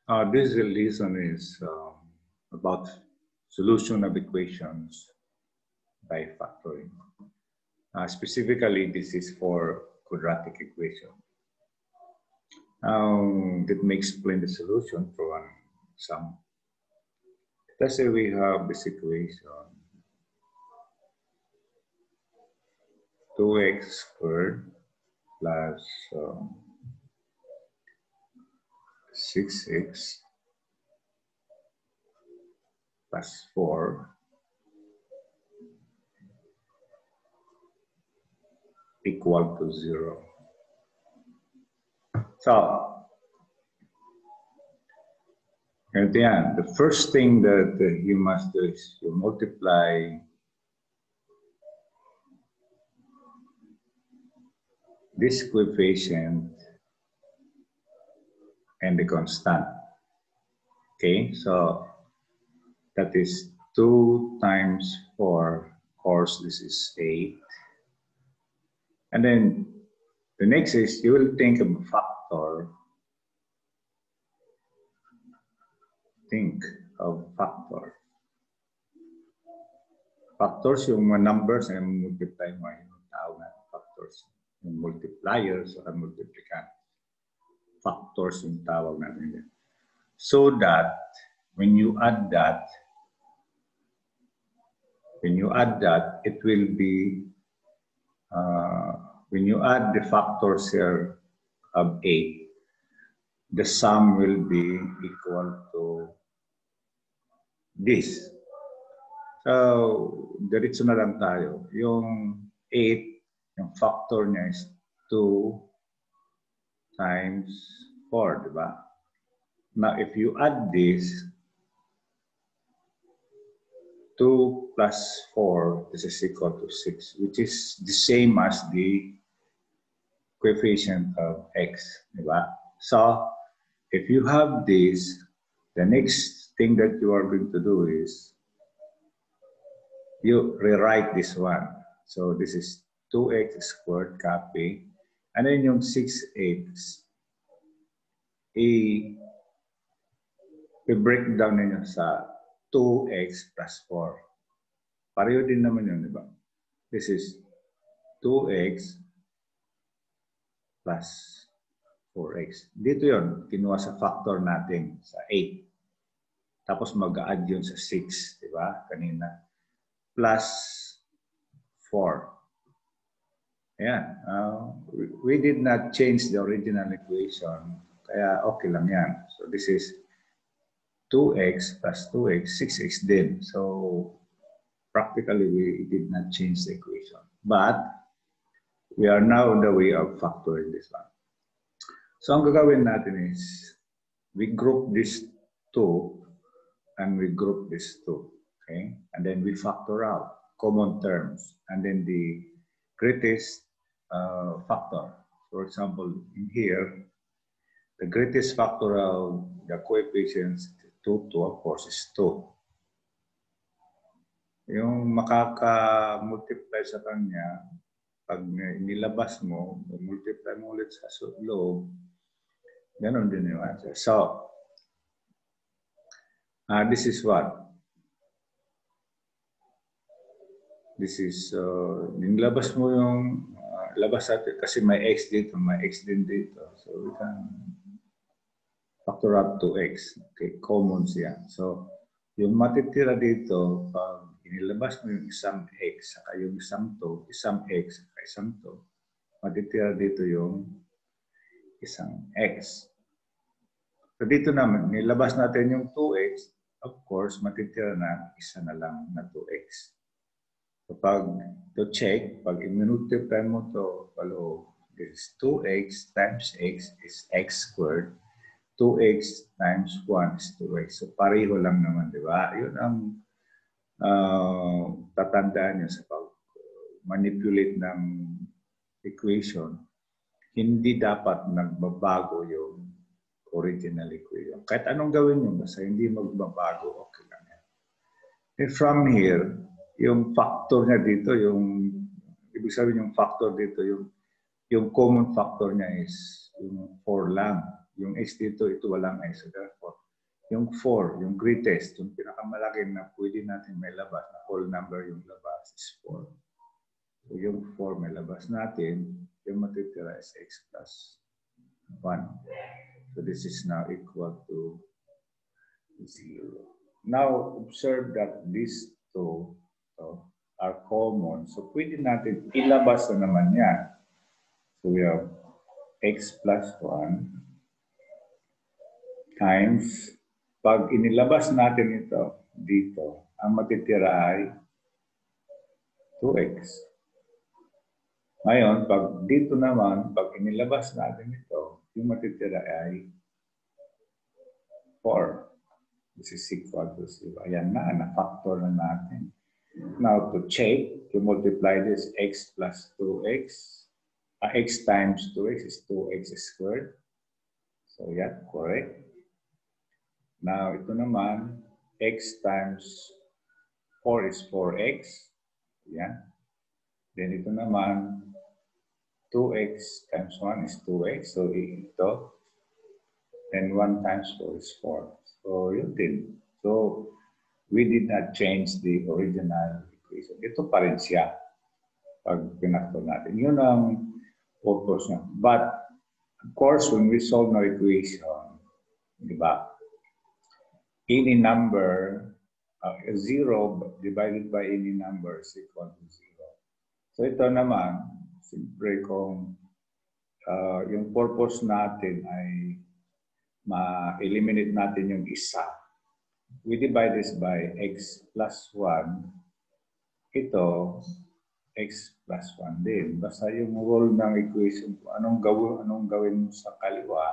This lesson is about solution of equations by factoring. Specifically, this is for quadratic equation. Let me explain the solution for one sum. Let's say we have this equation 2x squared plus 6x plus 4 equal to 0. So, and then the first thing that you must do is you multiply this coefficient and the constant. Okay, so that is 2 times 4, of course this is 8. And then the next is you will think of a factor. Think of factor. Factors yung mga numbers na multiply mo yung tawag na factors. Yung multipliers or multiplicand. Factors yung tawag natin. So that when you add that, it will be, when you add the factors here of 8, the sum will be equal to this. So, diretso na lang tayo. Yung 8, yung factor niya is 2 times 4, di ba? Now, if you add this, 2 plus 4, this is equal to 6, which is the same as the coefficient of x, di ba? So, if you have this, the next thing that you are going to do is you rewrite this one. So, this is 2x squared, copy. And then yung 6x, i-break down ninyo sa 2x plus 4. Pareho din naman yun, di ba? This is 2x plus 4x. Dito yun, kinuha sa factor natin sa 8. Tapos mag-add yun sa 6, di ba? Kanina. Plus 4. Ayan. We did not change the original equation. Kaya okay lang yan. So this is 2x plus 2x, 6x din. So practically we did not change the equation. But we are now on the way of factoring this one. So ang gagawin natin is we group these 2 and we group these 2. Okay? And then we factor out common terms. And then the greatest factor. For example, in here, the greatest factor of the coefficients 2, of course, is 2. Yung makaka-multiply sa kanya, pag nilabas mo, multiply mo ulit sa loob, ganon din yung answer. So, this is what? This is, nilabas mo yung, labas natin, kasi may x dito, may x din dito. So, we can factor out 2x. Okay, common siya. So, yung matitira dito, pag inilabas mo yung isang x, saka yung isang x, saka isang to, matitira dito yung isang x. So, dito naman, nilabas natin yung 2x, of course, matitira na isa na lang na 2x. So, pag to check, pag i-multiply mo to, this is 2x times x is x squared. 2x times 1 is 2x. So, pareho lang naman, di ba? Yun ang tatandaan nyo sa pag-manipulate ng equation. Hindi dapat nagbabago yung original equation. Kahit anong gawin nyo, basta hindi magbabago, okay lang yan. And from here, yung factor niya dito, ibig sabihin yung factor dito, yung common factor niya is yung 4 lang. Yung x dito, ito walang x. So therefore, Yung 4, yung greatest, yung pinakamalaki na pwede natin may labas, na whole number yung labas is 4. So yung 4 may labas natin, yung matitira is x plus 1. So this is now equal to 0. Now, observe that these two are common. So pwede natin ilabas na naman yan. So we have x plus 1 times, pag inilabas natin ito dito, ang matitira ay 2x. Ngayon, pag dito naman, pag inilabas natin ito, yung matitira ay 4. This is equal to 0. Ayan na, na-factor na natin. Now, to check, to multiply this x plus 2x, x times 2x is 2x squared. So, yeah, correct. Now, ito naman, x times 4 is 4x. Yan. Then, ito naman, 2x times 1 is 2x. So, ito. And 1 times 4 is 4. So, yun din. So, we did not change the original equation. Ito pa rin siya pag pinakto natin. Yun ang purpose niya. But, of course, when we solve no equation, di ba? Any number, 0 divided by any number is equal to 0. So ito naman, siyempre kung yung purpose natin ay ma-eliminate natin yung isa, we divide this by x plus 1. Ito, x plus 1 din. Basta yung rule ng equation, anong gawin mo sa kaliwa,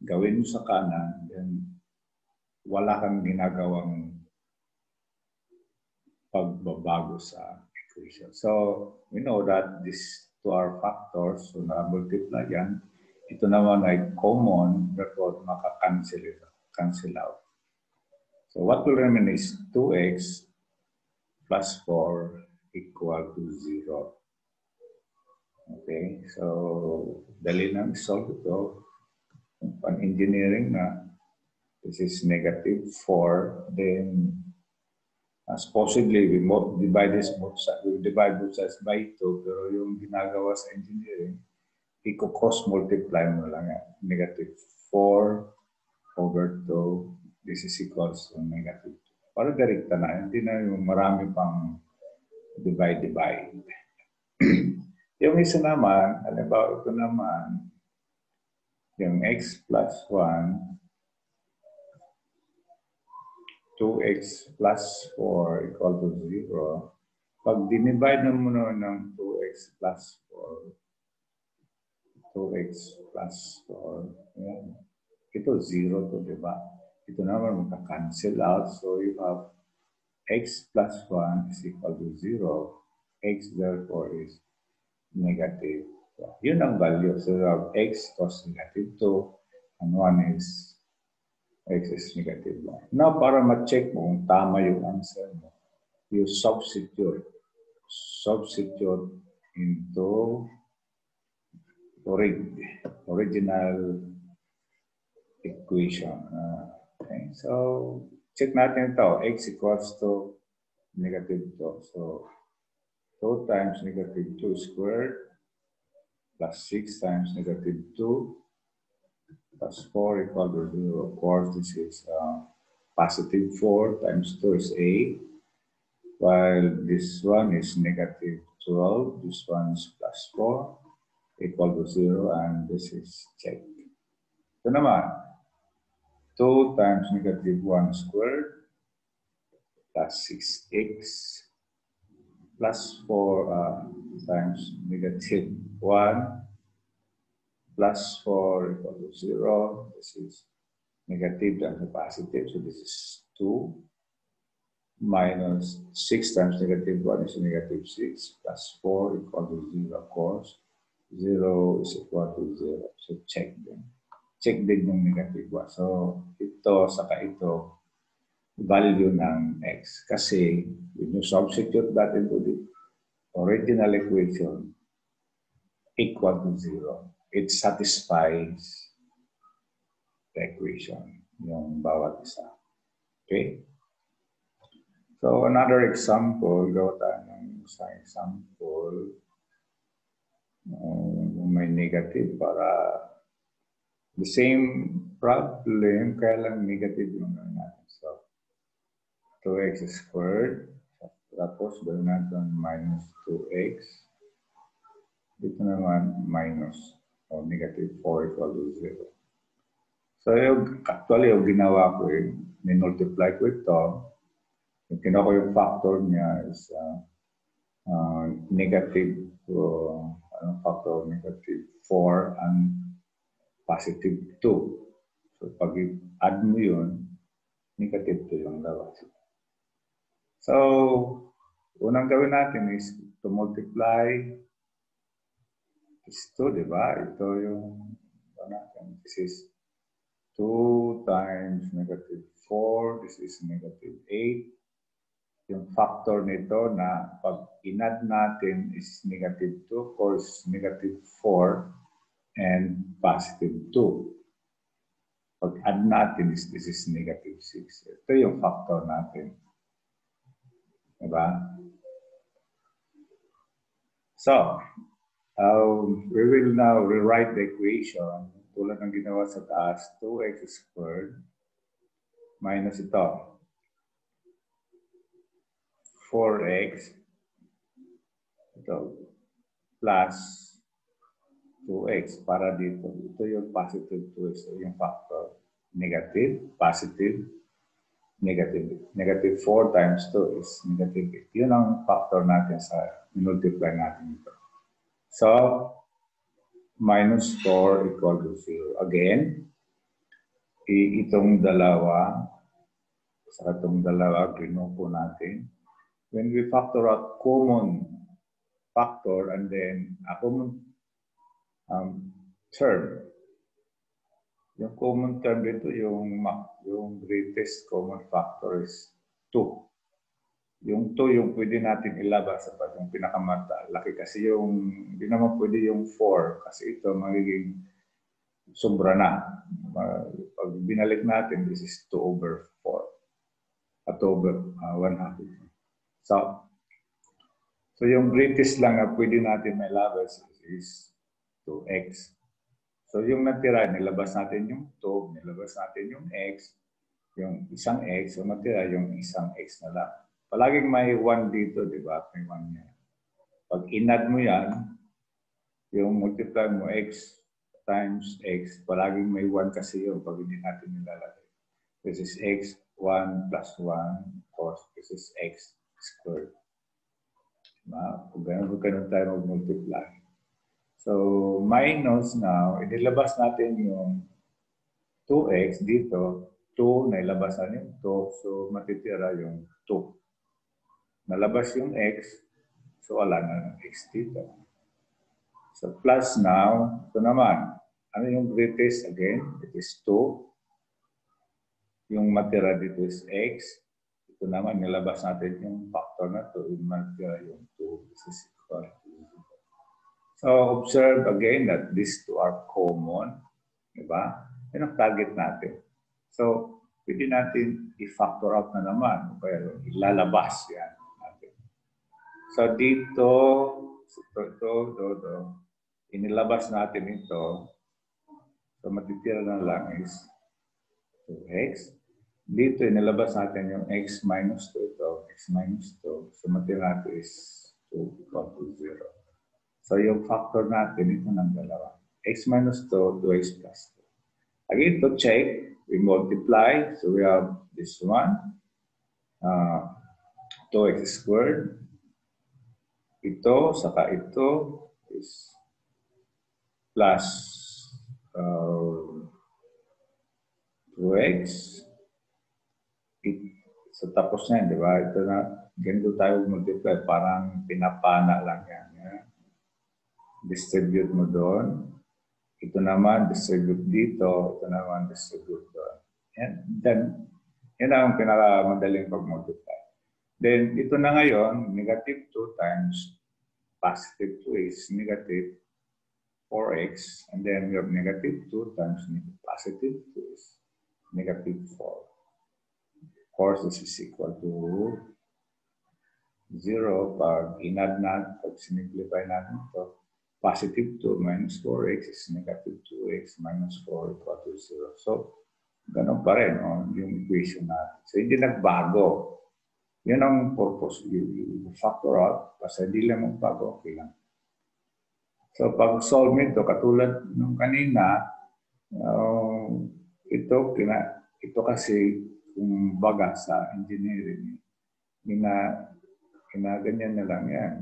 gawin mo sa kanan, then wala kang ginagawang pagbabago sa equation. So, we know that these two are factors, so na-multiply yan. Ito naman ay common, therefore maka-cancel out. So, what will remain is 2x plus 4 equal to 0. Okay, so dali lang solve ito. Pan-engineering na. This is negative 4. Then, as possibly, we divide both sides by 2. Pero yung ginagawa sa engineering, i-cross multiply mo lang yan. Negative 4 over 2. This is equals to negative 2. Para direkta na. Hindi na yung marami pang divide. Yung isa naman, halimbawa ito naman, yung x plus 1, 2x plus 4 equal to 0. Pag dinivide na muna ng 2x plus 4, 2x plus 4, yan. Ito 0 to, diba? Ito naman magka-cancel out. So you have x plus 1 is equal to 0. X therefore is negative. So, yun ang value. So you have x equals negative 2 and 1 is x is negative 1. Now, para ma-check mo kung tama yung answer mo, you substitute into original equation. Okay, so check natin ito. X equals to negative 2. So 2 times negative 2 squared plus 6 times negative 2 plus 4 equal to 0. Of course, this is positive 4 times 2 is 8. While this one is negative 12. This one is plus 4 equal to 0. And this is check. Ito naman. 2 times negative 1 squared plus 6x plus 4 times negative 1 plus 4 equal to 0. This is negative times positive. So this is 2 minus 6 times negative 1 is negative 6 plus 4 equal to 0. Of course, 0 is equal to 0. So check din. Check din yung negative 1. So ito saka ito value ng x. Kasi when you substitute that into the original equation equal to 0, it satisfies the equation. yung bawat isa. Okay? So, another example, gawa tayo ng isang example. May negative para the same problem, kaya lang negative yung natin. So, 2x squared. Tapos, gawin natin minus 2x. Dito naman, minus o negative 4 equal to 0. So, actually, yung ginawa ko, minultiply ko ito. Yung kinuha ko yung factor niya is negative, factor negative 4 and positive 2. So, pag i-add mo yun, negative 2 yung labas. So, unang gawin natin is to multiply is 2, di ba? Ito yung, this is 2 times negative 4, this is negative 8. Yung factor nito na pag inad natin is negative 2, of course, negative 4 and positive 2. Pag add natin is this is negative 6. Ito yung factor natin. Diba? So, we will now rewrite the equation tulad ng ginawa sa taas, 2x squared minus ito. 4x ito plus 2x para dito. Ito yung positive 2x, yung factor. Negative, positive, negative. Negative 4 times 2 is negative 8. Yun ang factor natin sa multiply natin ito. So, minus 4 equal to 0. Again, itong dalawa, sa itong dalawa, ginupo natin. When we factor out common factor and then a common term, yung common term dito, yung greatest common factor is 2. Yung 2 yung pwede natin ilabas sa yung pinakamalaki kasi yung hindi naman pwede yung 4 kasi ito magiging sobra na. Pag binalik natin, this is 2 over 4 at over 1/2. So yung greatest lang na pwede natin mailabas is 2x. So yung natira, nilabas natin yung 2, nilabas natin yung x, yung isang x, so natira yung isang x na lang. Palaging may 1 dito, di ba? May 1 yan. Pag inad mo yan, yung multiply mo x times x, palaging may 1 kasi yun pag hindi natin nilalagay. This is x, 1 plus 1, of course, this is x squared. Kung ganun tayo mag-multiply. So, minus now, inilabas natin yung 2x dito. 2, nailabas natin yung 2. So, matitira yung 2. Nalabas yung x. So, wala na ng x dito. So, plus now, ito naman. Ano yung greatest again? It is 2. Yung matira dito is x. Ito naman, nilabas natin yung factor na 2. Yung matira yung 2. This is equal to 0. So, observe again that these two are common. Diba? Yan ang target natin. So, pwede natin i-factor out na naman. Pero ilalabas yan natin. So, dito, inilabas natin ito. So, matitira na lang is 2x. Dito, inilabas natin yung x minus 2 ito. X minus 2. So, matitira natin is 2 equal to 0. So, yung factor natin, ito ng dalawa. X minus 2, 2x plus 2. Again, to check, we multiply. So, we have this one. 2x squared. Ito, saka ito is plus 2x. So, tapos na yan, di ba? Ito na, ganito tayo multiply. Parang pinapana lang yan. Distribute mo doon. Ito naman, distribute dito. Ito naman, distribute doon. And then, yan ang pinakamadaling pag-multiply. Then, ito na ngayon, negative 2 times positive 2 is negative 4x. And then, we have negative 2 times positive 2 is negative 4. Of course, this is equal to 0 pag inad natin, pag simplify natin ito. Positive 2 minus 4x is negative 2x minus 4 equal to 0. So, ganun pa rin yung equation natin. So, hindi nagbago. Yan ang purpose. You factor out. Basta hindi lang magbago, okay lang. So, pag solve nito, katulad nung kanina, ito kasi kung baga sa engineering, ginaganyan na lang yan.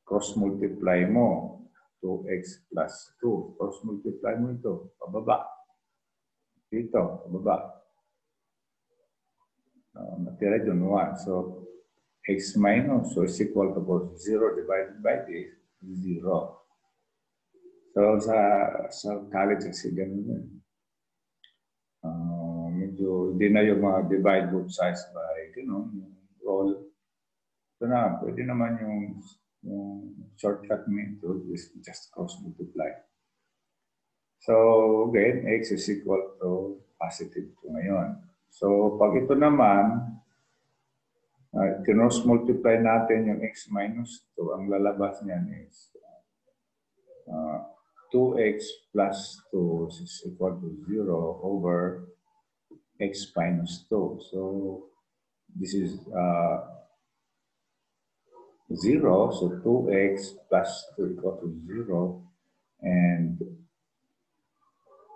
Cross-multiply mo 2x plus 2. Cross-multiply mo ito, pababa. Dito, pababa. Natira dun 1. So, x minus, so is equal to 0 divided by this, 0. So, sa college kasi ganun yun. Medyo, hindi na yung mga divide both sides by, roll. Ito na, pwede naman yung shortcut method is just cross multiply. So, again, x is equal to positive 2 ngayon. So, pag ito naman, cross multiply natin yung x minus 2, ang lalabas niyan is 2x plus 2 is equal to 0 over x minus 2. So, this is 0, so 2x plus 2 equal to 0, and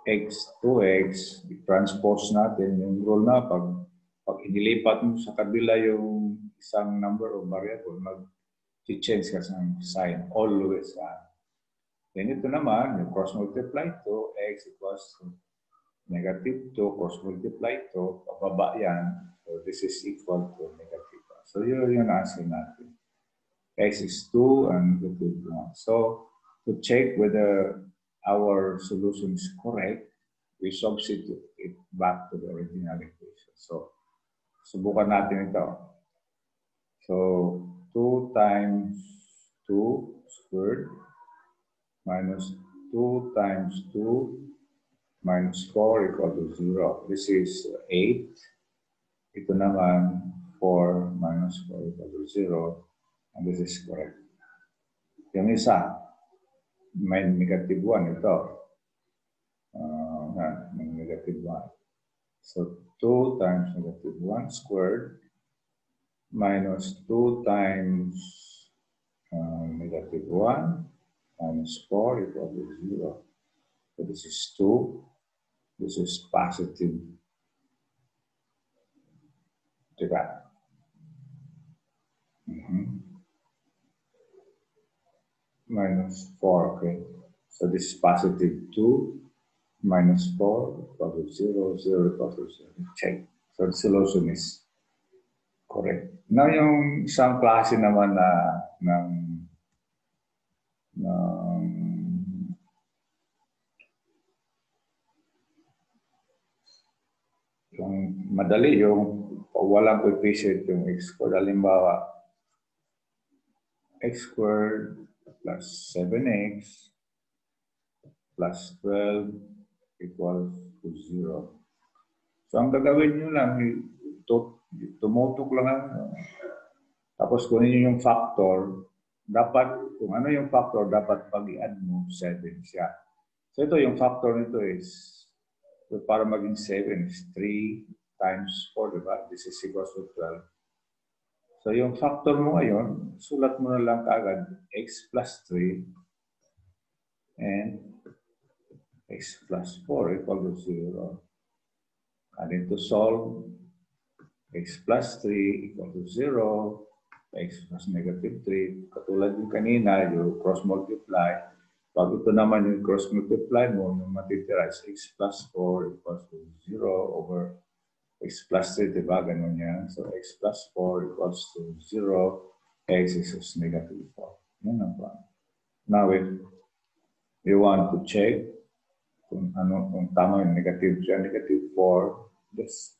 2x, i-transpose natin yung rule na pag inilipat mo sa kabila yung isang number o variable, mag-change ka sa sign always. Then ito naman, yung cross-multiply to, x equals to negative 2, cross-multiply to, pababa yan, so this is equal to negative 1. So yun yung answer natin. X is 2 and negative 1. So, to check whether our solution is correct, we substitute it back to the original equation. So, subukan natin ito. So, 2 times 2 squared minus 2 times 2 minus 4 equal to 0. This is 8. Ito naman, 4 minus 4 equal to 0. And this is correct. Yung isa, may negative 1 ito. May negative 1. So, 2 times negative 1 squared minus 2 times negative 1 minus 4 equal to 0. So, this is 2. This is positive. Diba? Minus 4, okay. So this is positive 2 minus 4 equal to 0, 0 equal to 0. Check. So the solution is correct. Now yung isang klase naman na yung madali, yung walang coefficient yung x squared. Halimbawa, x squared plus 7x plus 12 equals to 0. So, ang gagawin nyo lang, tumutok lang. Tapos, kunin nyo yung factor. Dapat, kung ano yung factor, dapat pag-i-add mo, 7 siya. So, ito yung factor nito is, so para maging 7 is 3 times 4, diba? This is equals to 12. So, yung factor mo ngayon, sulat mo na lang kaagad x plus 3 and x plus 4 equal to 0. And then to solve, x plus 3 equal to 0, x plus negative 3. Katulad yung kanina, yung cross-multiply. Pag ito naman yung cross-multiply mo, yung matitira is x plus 4 equals to 0 over x plus 3, diba? Ganun yan. So, x plus 4 equals to 0. X is negative 4. Yan ang plan. Now, if you want to check kung tama yung negative 3 and negative 4, just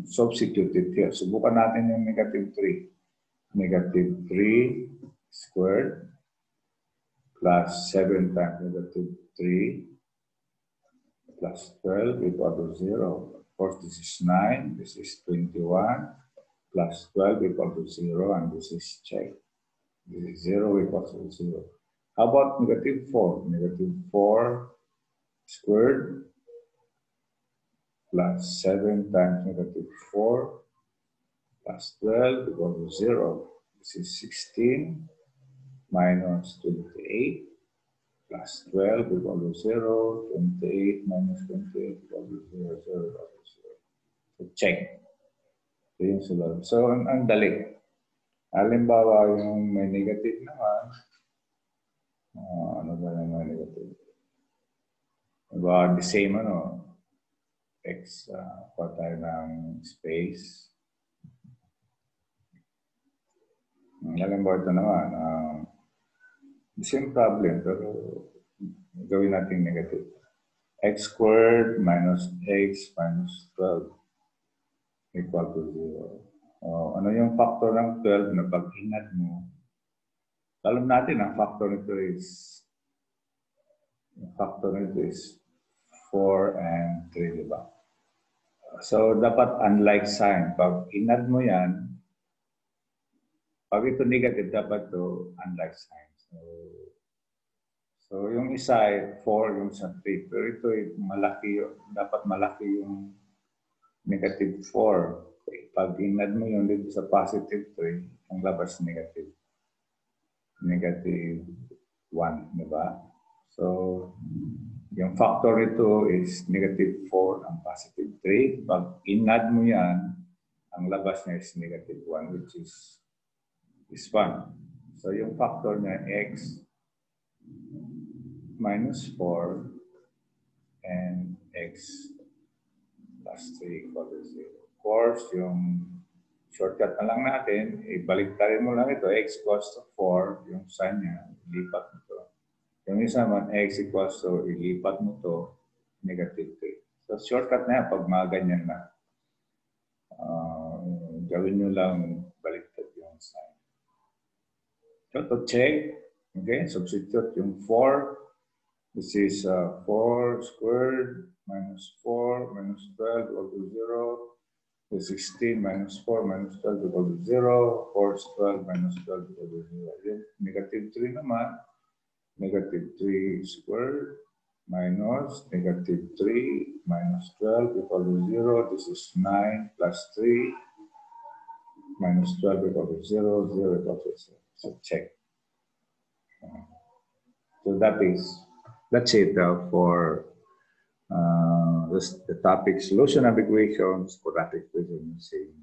substitute it here. Subukan natin yung negative 3. Negative 3 squared plus 7 times negative 3 plus 12 equal to 0. Of course, this is 9. This is 21 plus 12 equal to 0. And this is check. This is 0 equals to 0. How about negative 4? Negative 4 squared plus 7 times negative 4 plus 12 equal to 0. This is 16 minus 28 plus 12 equal to 0. 28 minus 28 equal to 0. 0 equal to 0. So check. Ito yung sunod. So, ang dali. Halimbawa, yung may negative naman. Ano ba yung may negative? About the same, ano, x, pa tayo ng space. Halimbawa ito naman, the same problem, pero gawin natin negative. X squared minus x minus 12 equal to 0. Ano yung factor ng 12 na pag inad mo? Alam natin, ang factor nito is 4 and 3, diba? So, dapat unlike sign. Pag inad mo yan, pag ito negative, dapat to unlike sign. So yung isa ay 4, yung sa 3. Pero ito ay malaki, dapat malaki yung negative 4. Okay. Pag inad mo yun dito sa positive 3, ang labas negative 1, di ba? So, yung factor nito is negative 4 ang positive 3. Pag inad mo yan, ang labas niya is negative 1, which is 1. So, yung factor niya, x minus 4 and x plus 3 equal to 0. Of course, yung shortcut na lang natin, ibalik-tarin mo lang ito, x equals to 4, yung sign niya, ilipat mo ito. Yung isa naman, x equals to, ilipat mo ito, negative 3. So, shortcut na yan, pag mga ganyan na, gawin nyo lang baliktad yung sign. So, to check, okay, substitute yung 4. This is 4 squared minus 4 minus 12 equal to 0. So 16 minus 4 minus 12 equal to 0. 4 12 minus 12 equal to 0. Then, negative 3 naman. Negative 3 squared minus negative 3 minus 12 equal to 0. This is 9 plus 3 minus 12 equal to 0. 0 equal to 0. So check. So that's it for the topic solution of equations, quadratic equations using